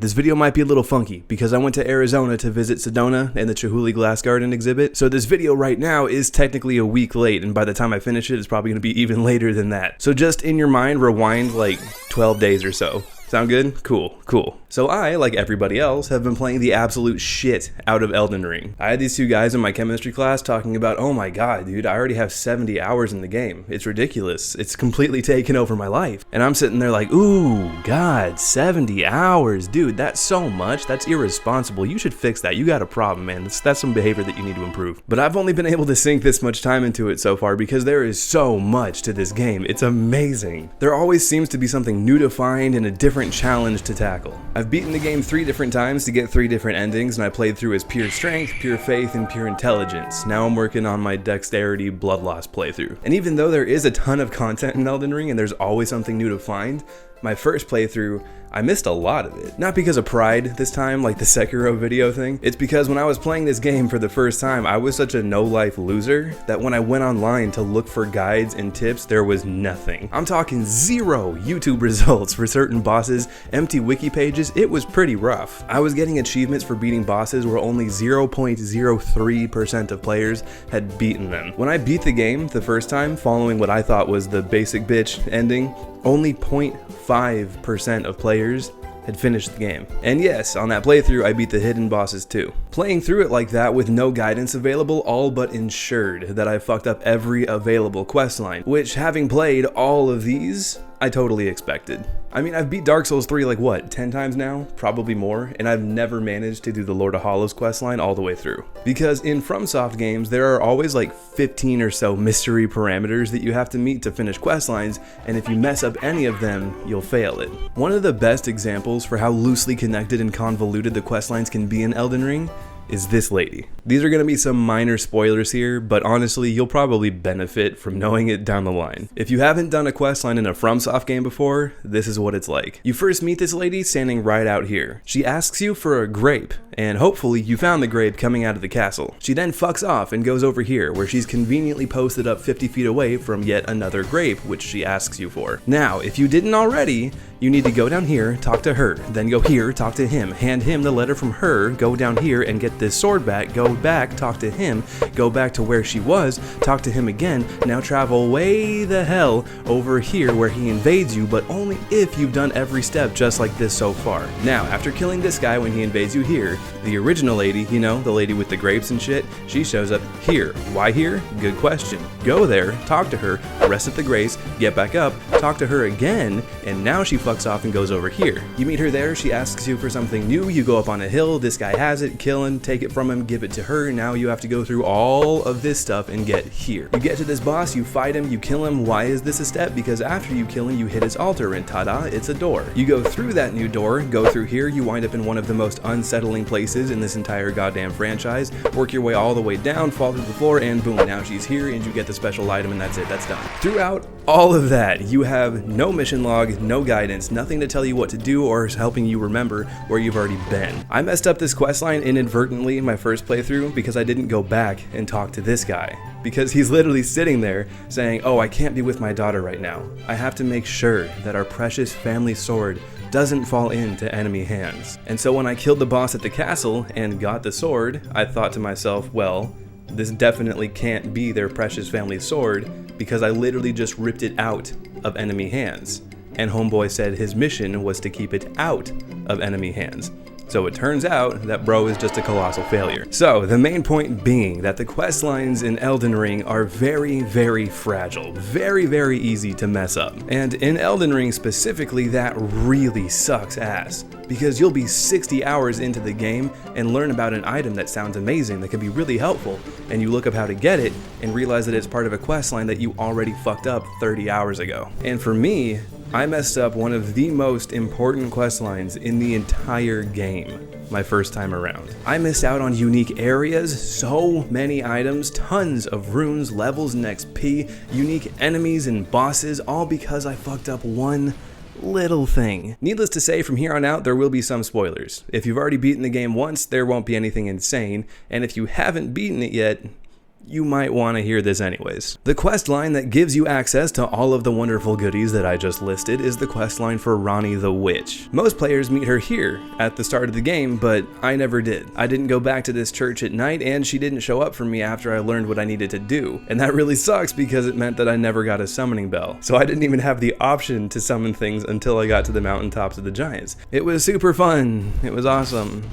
Alright, this video might be a little funky because I went to Arizona to visit Sedona and the Chihuly Glass Garden exhibit, so this video right now is technically a week late, and by the time I finish it, it's probably going to be even later than that. So just in your mind, rewind like 12 days or so. Sound good? Cool. So I, like everybody else, have been playing the absolute shit out of Elden Ring. I had these two guys in my chemistry class talking about, oh my god, dude, I already have 70 hours in the game. It's ridiculous. It's completely taken over my life. And I'm sitting there like, ooh, god, 70 hours. Dude, that's so much. That's irresponsible. You should fix that. You got a problem, man. That's some behavior that you need to improve. But I've only been able to sink this much time into it so far because there is so much to this game. It's amazing. There always seems to be something new to find and a different challenge to tackle. I've beaten the game 3 different times to get 3 different endings, and I played through as pure strength, pure faith, and pure intelligence. Now I'm working on my dexterity blood loss playthrough. And even though there is a ton of content in Elden Ring and there's always something new to find, my first playthrough, I missed a lot of it. Not because of pride this time, like the Sekiro video thing. It's because when I was playing this game for the first time, I was such a no-life loser that when I went online to look for guides and tips, there was nothing. I'm talking 0 YouTube results for certain bosses, empty wiki pages. It was pretty rough. I was getting achievements for beating bosses where only 0.03% of players had beaten them. When I beat the game the first time, following what I thought was the basic bitch ending, only 0.5% of players had finished the game. And yes, on that playthrough, I beat the hidden bosses too. Playing through it like that with no guidance available all but ensured that I fucked up every available questline, which, having played all of these, I totally expected. I mean, I've beat Dark Souls 3 like what, 10 times now? Probably more, and I've never managed to do the Lord of Hollows questline all the way through. Because in FromSoft games, there are always like 15 or so mystery parameters that you have to meet to finish questlines, and if you mess up any of them, you'll fail it. One of the best examples for how loosely connected and convoluted the questlines can be in Elden Ring is this lady. These are going to be some minor spoilers here, but honestly, you'll probably benefit from knowing it down the line. If you haven't done a questline in a FromSoft game before, this is what it's like. You first meet this lady standing right out here. She asks you for a grape, and hopefully you found the grape coming out of the castle. She then fucks off and goes over here, where she's conveniently posted up 50 feet away from yet another grape, which she asks you for. Now, if you didn't already, you need to go down here, talk to her, then go here, talk to him, hand him the letter from her, go down here and get this sword back, go back, talk to him, go back to where she was, talk to him again, now travel way the hell over here where he invades you, but only if you've done every step just like this so far. Now, after killing this guy when he invades you here, the original lady, you know, the lady with the grapes and shit, she shows up here. Why here? Good question. Go there, talk to her, rest at the grapes, get back up, talk to her again, and now she fucks off and goes over here. You meet her there, she asks you for something new, you go up on a hill, this guy has it, kill him, take it from him, give it to her, now you have to go through all of this stuff and get here. You get to this boss, you fight him, you kill him. Why is this a step? Because after you kill him, you hit his altar and ta-da, it's a door. You go through that new door, go through here, you wind up in one of the most unsettling places in this entire goddamn franchise, work your way all the way down, fall through the floor, and boom, now she's here and you get the special item and that's it, that's done. Throughout all of that, you have no mission log, no guidance, nothing to tell you what to do or is helping you remember where you've already been. I messed up this questline inadvertently in my first playthrough because I didn't go back and talk to this guy. Because he's literally sitting there saying, oh, I can't be with my daughter right now. I have to make sure that our precious family sword doesn't fall into enemy hands. And so when I killed the boss at the castle and got the sword, I thought to myself, well, this definitely can't be their precious family sword because I literally just ripped it out of enemy hands. And homeboy said his mission was to keep it out of enemy hands. So it turns out that bro is just a colossal failure. So the main point being that the quest lines in Elden Ring are very, very fragile, very, very easy to mess up. And in Elden Ring specifically, that really sucks ass, because you'll be 60 hours into the game and learn about an item that sounds amazing, that could be really helpful, and you look up how to get it and realize that it's part of a quest line that you already fucked up 30 hours ago. And for me, I messed up one of the most important quest lines in the entire game my first time around. I missed out on unique areas, so many items, tons of runes, levels and XP, unique enemies and bosses, all because I fucked up one little thing. Needless to say, from here on out, there will be some spoilers. If you've already beaten the game once, there won't be anything insane, and if you haven't beaten it yet, you might want to hear this anyways. The quest line that gives you access to all of the wonderful goodies that I just listed is the quest line for Ranni the Witch. Most players meet her here at the start of the game, but I never did. I didn't go back to this church at night, and she didn't show up for me after I learned what I needed to do. And that really sucks because it meant that I never got a summoning bell. So I didn't even have the option to summon things until I got to the mountaintops of the giants. It was super fun. It was awesome.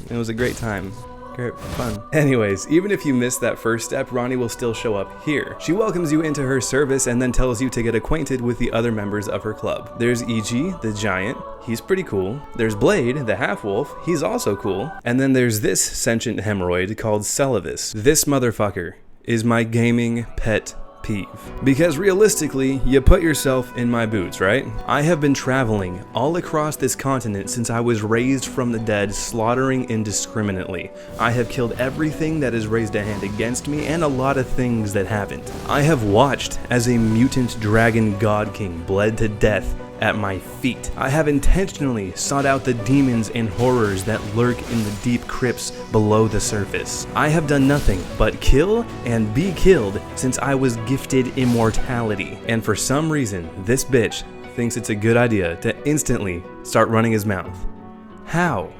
It was a great time. Great fun. Anyways, even if you miss that first step, Ranni will still show up here. She welcomes you into her service and then tells you to get acquainted with the other members of her club. There's Iji, the giant. He's pretty cool. There's Blade, the half-wolf. He's also cool. And then there's this sentient hemorrhoid called Seluvis. This motherfucker is my gaming pet peeve. Because realistically, you put yourself in my boots, right? I have been traveling all across this continent since I was raised from the dead, slaughtering indiscriminately. I have killed everything that has raised a hand against me and a lot of things that haven't. I have watched as a mutant dragon god king bled to death at my feet. I have intentionally sought out the demons and horrors that lurk in the deep crypts below the surface. I have done nothing but kill and be killed since I was gifted immortality. And for some reason, this bitch thinks it's a good idea to instantly start running his mouth. How?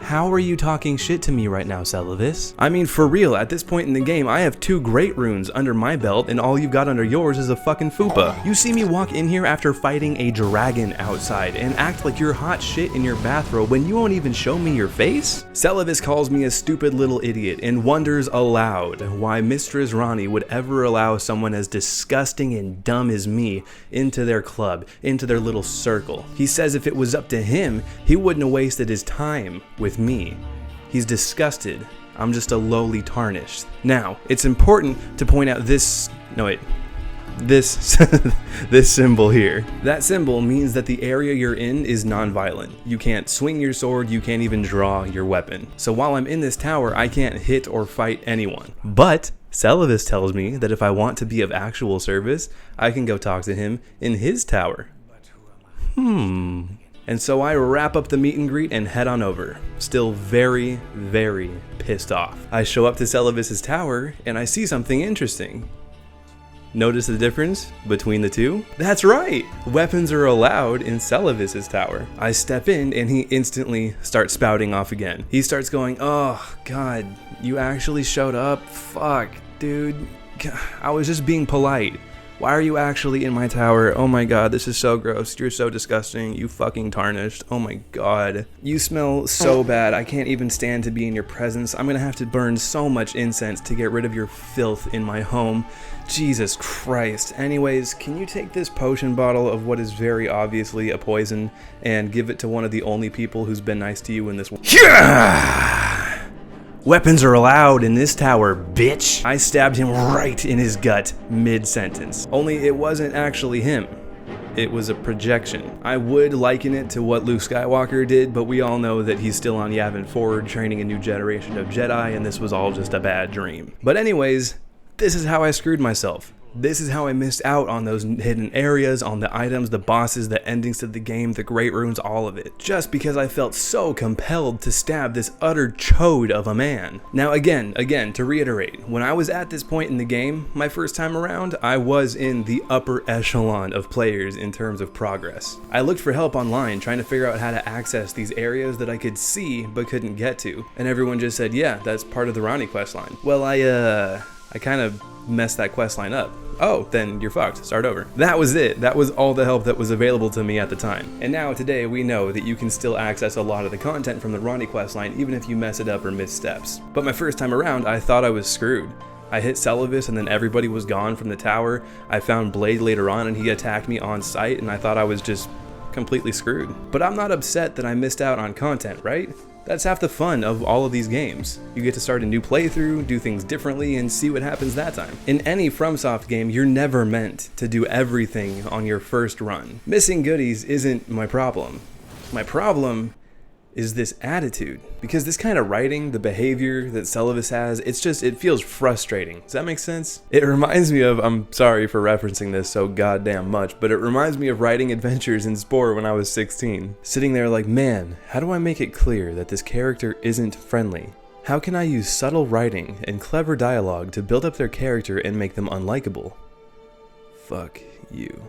How are you talking shit to me right now, Seluvis? I mean, for real, at this point in the game, I have 2 great runes under my belt, and all you've got under yours is a fucking fupa. You see me walk in here after fighting a dragon outside and act like you're hot shit in your bathrobe when you won't even show me your face? Seluvis calls me a stupid little idiot and wonders aloud why Mistress Ranni would ever allow someone as disgusting and dumb as me into their club, into their little circle. He says if it was up to him, he wouldn't have wasted his time with me. He's disgusted. I'm just a lowly tarnished. Now, it's important to point out this this symbol here. That symbol means that the area you're in is non-violent. You can't swing your sword, you can't even draw your weapon. So while I'm in this tower, I can't hit or fight anyone. But Seluvis tells me that if I want to be of actual service, I can go talk to him in his tower. And so I wrap up the meet and greet and head on over, still very, very pissed off. I show up to Seluvis's tower and I see something interesting. Notice the difference between the two? That's right! Weapons are allowed in Seluvis's tower. I step in and he instantly starts spouting off again. He starts going, "Oh god, you actually showed up? Fuck, dude. I was just being polite. Why are you actually in my tower? Oh my god, this is so gross. You're so disgusting. You fucking tarnished. Oh my god. You smell so bad. I can't even stand to be in your presence. I'm gonna have to burn so much incense to get rid of your filth in my home. Jesus Christ. Anyways, can you take this potion bottle of what is very obviously a poison and give it to one of the only people who's been nice to you in this world?" Weapons are allowed in this tower, bitch! I stabbed him right in his gut, mid-sentence. Only it wasn't actually him. It was a projection. I would liken it to what Luke Skywalker did, but we all know that he's still on Yavin 4 training a new generation of Jedi, and this was all just a bad dream. But anyways, this is how I screwed myself. This is how I missed out on those hidden areas, on the items, the bosses, the endings to the game, the great runes, all of it. Just because I felt so compelled to stab this utter chode of a man. Now again, to reiterate, when I was at this point in the game, my first time around, I was in the upper echelon of players in terms of progress. I looked for help online, trying to figure out how to access these areas that I could see but couldn't get to. And everyone just said, yeah, that's part of the Ranni questline. Well, I kind of messed that questline up. Oh, then you're fucked. Start over. That was it. That was all the help that was available to me at the time. And now today we know that you can still access a lot of the content from the Ranni questline even if you mess it up or miss steps. But my first time around, I thought I was screwed. I hit Seluvis and then everybody was gone from the tower. I found Blade later on and he attacked me on sight and I thought I was just completely screwed. But I'm not upset that I missed out on content, right? That's half the fun of all of these games. You get to start a new playthrough, do things differently, and see what happens that time. In any FromSoft game, you're never meant to do everything on your first run. Missing goodies isn't my problem. My problem is this attitude. Because this kind of writing, the behavior that Seluvis has, it feels frustrating. Does that make sense? It reminds me of, I'm sorry for referencing this so goddamn much, but it reminds me of writing adventures in Spore when I was 16. Sitting there like, man, how do I make it clear that this character isn't friendly? How can I use subtle writing and clever dialogue to build up their character and make them unlikable? Fuck you.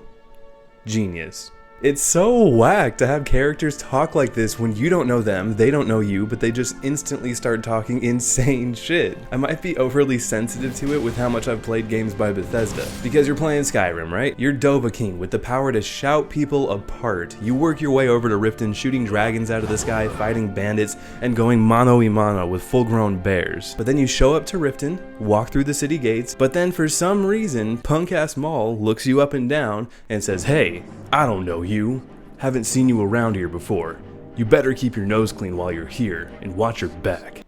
Genius. It's so whack to have characters talk like this when you don't know them, they don't know you, but they just instantly start talking insane shit. I might be overly sensitive to it with how much I've played games by Bethesda. Because you're playing Skyrim, right? You're Dovahkiin with the power to shout people apart. You work your way over to Riften, shooting dragons out of the sky, fighting bandits, and going mano-a-mano with full-grown bears. But then you show up to Riften, walk through the city gates, but then for some reason, punk-ass Maul looks you up and down and says, "Hey, I don't know you. Haven't seen you around here before. You better keep your nose clean while you're here and watch your back."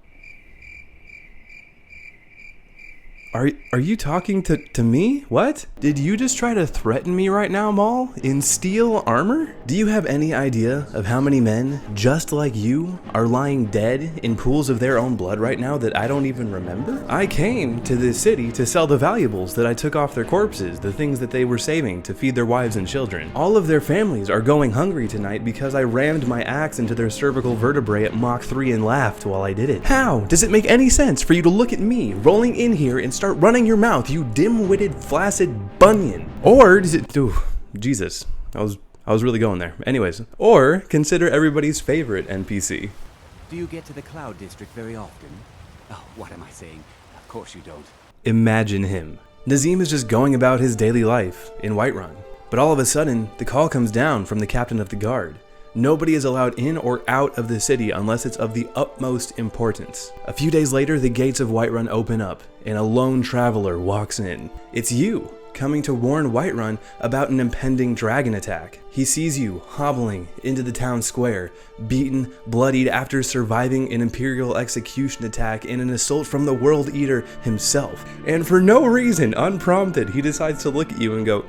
Are you talking to me? What? Did you just try to threaten me right now, Maul? In steel armor? Do you have any idea of how many men, just like you, are lying dead in pools of their own blood right now that I don't even remember? I came to this city to sell the valuables that I took off their corpses, the things that they were saving to feed their wives and children. All of their families are going hungry tonight because I rammed my axe into their cervical vertebrae at Mach 3 and laughed while I did it. How does it make any sense for you to look at me rolling in here and start running your mouth, you dim-witted, flaccid bunion? Or does it... Ooh, Jesus. I was really going there. Anyways. Or consider everybody's favorite NPC. Do you get to the Cloud District very often? Oh, what am I saying? Of course you don't. Imagine him. Nazim is just going about his daily life in Whiterun. But all of a sudden, the call comes down from the captain of the guard. Nobody is allowed in or out of the city unless it's of the utmost importance. A few days later, the gates of Whiterun open up, and a lone traveler walks in. It's you, coming to warn Whiterun about an impending dragon attack. He sees you hobbling into the town square, beaten, bloodied after surviving an Imperial execution attack and an assault from the World Eater himself. And for no reason, unprompted, he decides to look at you and go,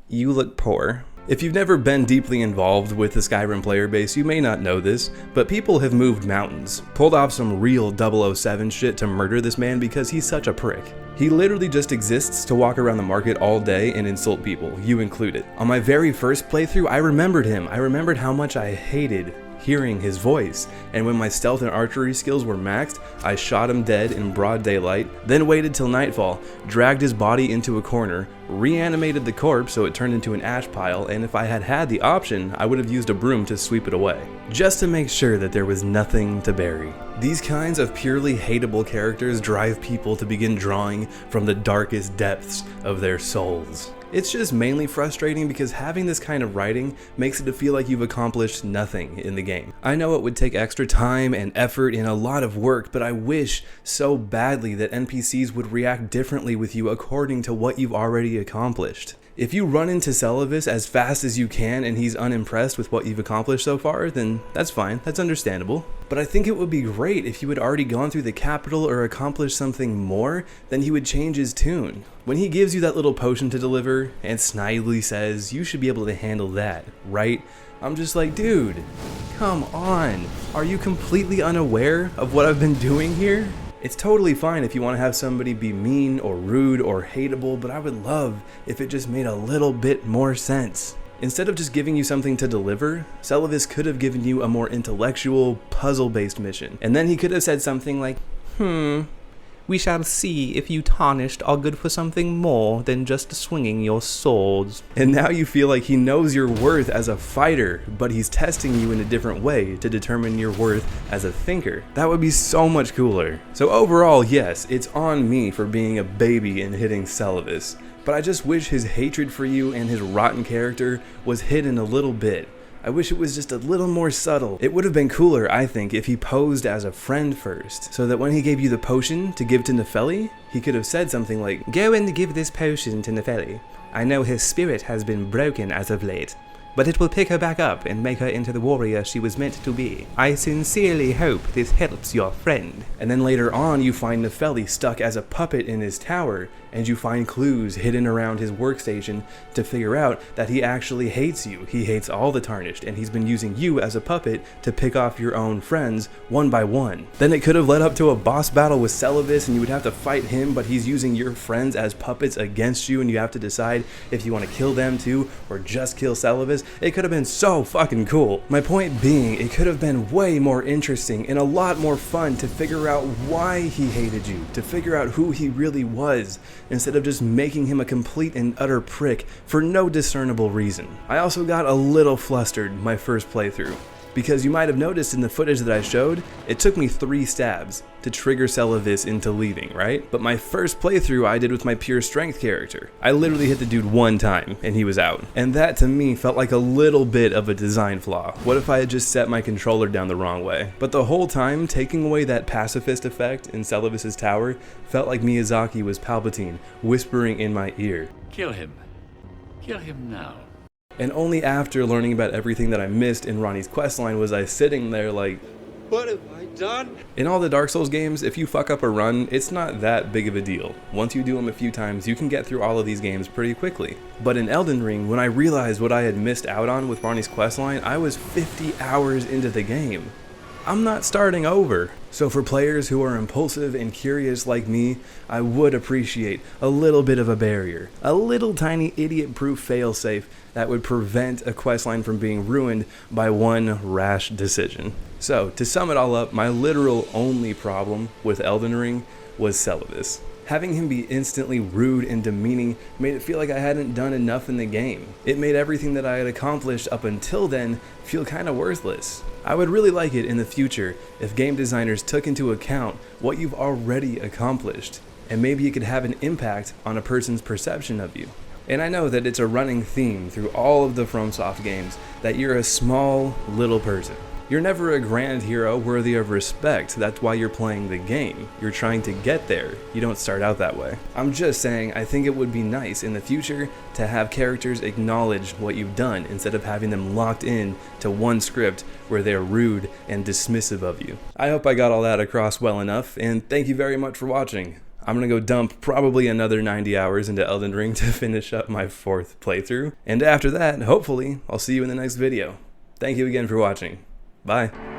you look poor. If you've never been deeply involved with the Skyrim player base, you may not know this, but people have moved mountains, pulled off some real 007 shit to murder this man because he's such a prick. He literally just exists to walk around the market all day and insult people, you included. On my very first playthrough, I remembered him. I remembered how much I hated hearing his voice, and when my stealth and archery skills were maxed, I shot him dead in broad daylight, then waited till nightfall, dragged his body into a corner, reanimated the corpse so it turned into an ash pile, and if I had had the option, I would have used a broom to sweep it away, just to make sure that there was nothing to bury. These kinds of purely hateable characters drive people to begin drawing from the darkest depths of their souls. It's just mainly frustrating because having this kind of writing makes it feel like you've accomplished nothing in the game. I know it would take extra time and effort and a lot of work, but I wish so badly that NPCs would react differently with you according to what you've already accomplished. If you run into Seluvis as fast as you can and he's unimpressed with what you've accomplished so far, then that's fine, that's understandable. But I think it would be great if you had already gone through the capital or accomplished something more, then he would change his tune. When he gives you that little potion to deliver and snidely says, you should be able to handle that, right? I'm just like, dude, come on. Are you completely unaware of what I've been doing here? It's totally fine if you want to have somebody be mean or rude or hateable, but I would love if it just made a little bit more sense. Instead of just giving you something to deliver, Seluvis could have given you a more intellectual, puzzle-based mission. And then he could have said something like, we shall see if you tarnished are good for something more than just swinging your swords. And now you feel like he knows your worth as a fighter, but he's testing you in a different way to determine your worth as a thinker. That would be so much cooler. So overall, yes, it's on me for being a baby and hitting Seluvis, but I just wish his hatred for you and his rotten character was hidden a little bit. I wish it was just a little more subtle. It would have been cooler, I think, if he posed as a friend first, so that when he gave you the potion to give to Nefeli, he could have said something like, go and give this potion to Nefeli. I know his spirit has been broken as of late, but it will pick her back up and make her into the warrior she was meant to be. I sincerely hope this helps your friend. And then later on, you find Nefeli stuck as a puppet in his tower, and you find clues hidden around his workstation to figure out that he actually hates you. He hates all the Tarnished, and he's been using you as a puppet to pick off your own friends one by one. Then it could have led up to a boss battle with Seluvis, and you would have to fight him, but he's using your friends as puppets against you, and you have to decide if you want to kill them too, or just kill Seluvis. it could have been so fucking cool. My point being, it could have been way more interesting and a lot more fun to figure out why he hated you, to figure out who he really was, instead of just making him a complete and utter prick for no discernible reason. I also got a little flustered my first playthrough, because you might have noticed in the footage that I showed, it took me 3 stabs to trigger Seluvis into leaving, right? But my first playthrough I did with my pure strength character. I literally hit the dude 1 time and he was out. And that to me felt like a little bit of a design flaw. What if I had just set my controller down the wrong way? But the whole time, taking away that pacifist effect in Seluvis' tower felt like Miyazaki was Palpatine, whispering in my ear. Kill him. Kill him now. And only after learning about everything that I missed in Ronnie's questline was I sitting there like, what have I done? In all the Dark Souls games, if you fuck up a run, it's not that big of a deal. Once you do them a few times, you can get through all of these games pretty quickly. But in Elden Ring, when I realized what I had missed out on with Ronnie's questline, I was 50 hours into the game. I'm not starting over. So for players who are impulsive and curious like me, I would appreciate a little bit of a barrier, a little tiny idiot-proof failsafe that would prevent a questline from being ruined by one rash decision. So to sum it all up, my literal only problem with Elden Ring was Seluvis. Having him be instantly rude and demeaning made it feel like I hadn't done enough in the game. It made everything that I had accomplished up until then feel kinda worthless. I would really like it in the future if game designers took into account what you've already accomplished, and maybe it could have an impact on a person's perception of you. And I know that it's a running theme through all of the FromSoft games that you're a small, little person. You're never a grand hero worthy of respect. That's why you're playing the game. You're trying to get there. You don't start out that way. I'm just saying, I think it would be nice in the future to have characters acknowledge what you've done instead of having them locked in to one script where they're rude and dismissive of you. I hope I got all that across well enough, and thank you very much for watching. I'm gonna go dump probably another 90 hours into Elden Ring to finish up my 4th playthrough. And after that, hopefully, I'll see you in the next video. Thank you again for watching. Bye.